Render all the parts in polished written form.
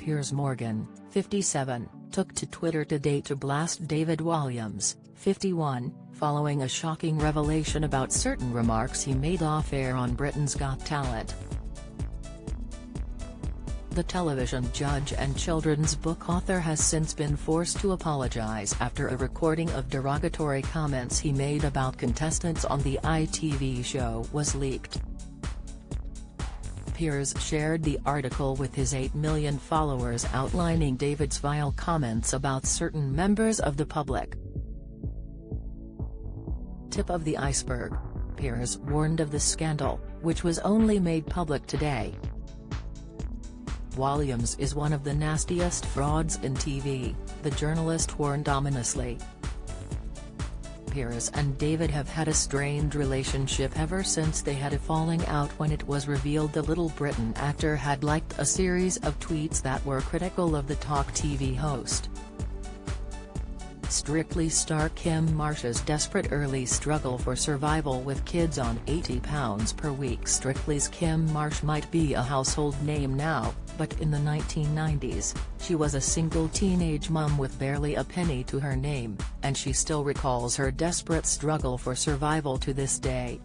Piers Morgan, 57, took to Twitter today to blast David Walliams, 51, following a shocking revelation about certain remarks he made off-air on Britain's Got Talent. The television judge and children's book author has since been forced to apologize after a recording of derogatory comments he made about contestants on the ITV show was leaked. Piers shared the article with his 8 million followers outlining David's vile comments about certain members of the public. Tip of the iceberg: Piers warned of the scandal, which was only made public today. Walliams is one of the nastiest frauds in TV, the journalist warned ominously. Piers and David have had a strained relationship ever since they had a falling out when it was revealed the Little Britain actor had liked a series of tweets that were critical of the talk TV host. Strictly star Kim Marsh's desperate early struggle for survival with kids on £80 per week. Strictly's Kim Marsh might be a household name now, but in the 1990s, she was a single teenage mum with barely a penny to her name, and she still recalls her desperate struggle for survival to this day.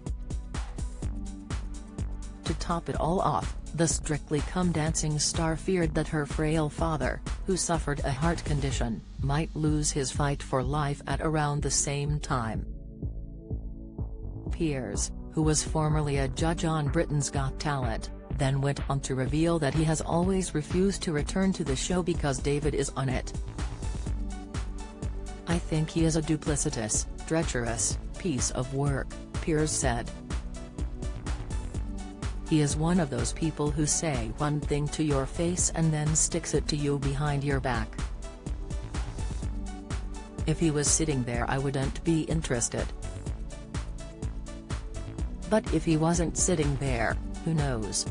To top it all off, the Strictly Come Dancing star feared that her frail father, who suffered a heart condition, might lose his fight for life at around the same time. Piers, who was formerly a judge on Britain's Got Talent, then went on to reveal that he has always refused to return to the show because David is on it. "I think he is a duplicitous, treacherous piece of work," Piers said. "He is one of those people who say one thing to your face and then sticks it to you behind your back. If he was sitting there I wouldn't be interested. But if he wasn't sitting there, who knows?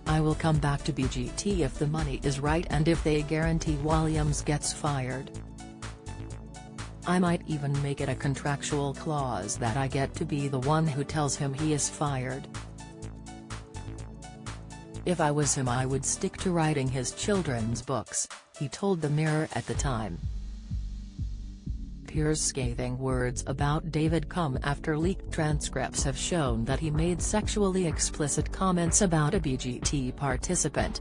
I will come back to BGT if the money is right and if they guarantee Walliams gets fired. I might even make it a contractual clause that I get to be the one who tells him he is fired. If I was him I would stick to writing his children's books," he told the Mirror at the time. Piers' scathing words about David come after leaked transcripts have shown that he made sexually explicit comments about a BGT participant.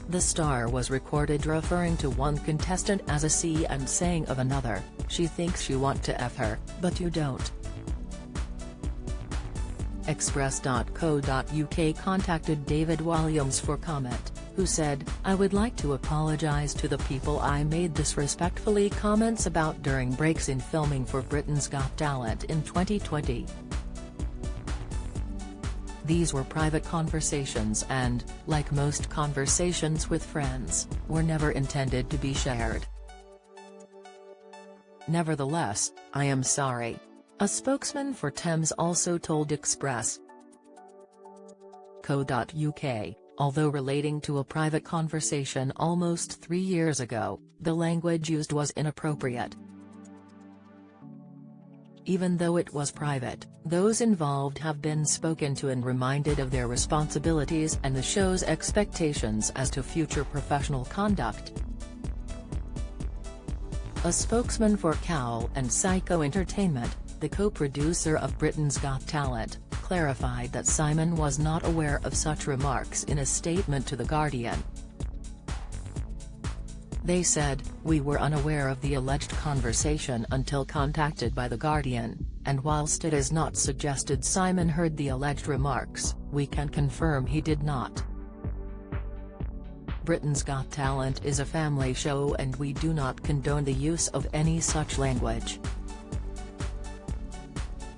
The star was recorded referring to one contestant as a C and saying of another, "She thinks you want to F her, but you don't." Express.co.uk contacted David Walliams for comment, who said, "I would like to apologise to the people I made disrespectfully comments about during breaks in filming for Britain's Got Talent in 2020. These were private conversations and, like most conversations with friends, were never intended to be shared. Nevertheless, I am sorry," a spokesman for Thames also told Express.co.uk. Although relating to a private conversation almost 3 years ago, the language used was inappropriate. Even though it was private, those involved have been spoken to and reminded of their responsibilities and the show's expectations as to future professional conduct. A spokesman for Cowl and Psycho Entertainment, the co-producer of Britain's Got Talent, clarified that Simon was not aware of such remarks in a statement to The Guardian. They said, "We were unaware of the alleged conversation until contacted by The Guardian, and whilst it is not suggested Simon heard the alleged remarks, we can confirm he did not. Britain's Got Talent is a family show and we do not condone the use of any such language."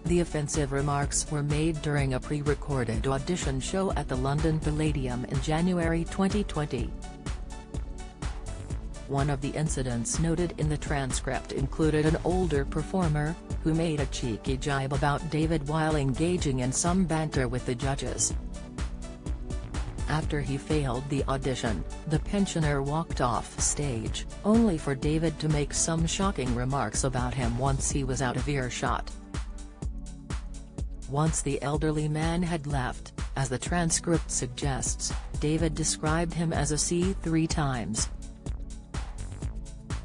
The offensive remarks were made during a pre-recorded audition show at the London Palladium in January 2020. One of the incidents noted in the transcript included an older performer, who made a cheeky jibe about David while engaging in some banter with the judges. After he failed the audition, the pensioner walked off stage, only for David to make some shocking remarks about him once he was out of earshot. Once the elderly man had left, As the transcript suggests, David described him as a C 3 times.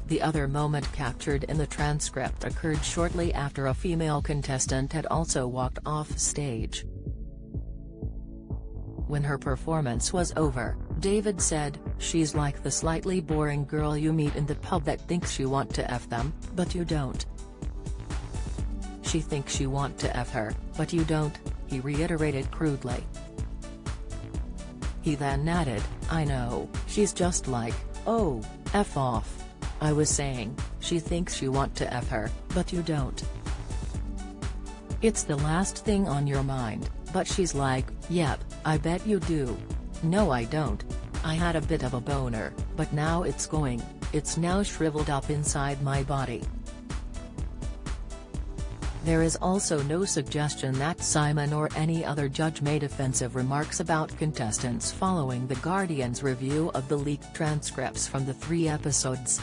The other moment captured in the transcript occurred shortly after a female contestant had also walked off stage. When her performance was over, David said, "She's like the slightly boring girl you meet in the pub that thinks you want to F them, but you don't. She thinks you want to F her, but you don't," he reiterated crudely. He then added, "I know, she's just like, oh, F off. I was saying, she thinks you want to F her, but you don't. It's the last thing on your mind, but she's like, yep, I bet you do. No I don't. I had a bit of a boner, but now it's going, it's now shriveled up inside my body." There is also no suggestion that Simon or any other judge made offensive remarks about contestants following The Guardian's review of the leaked transcripts from the 3 episodes.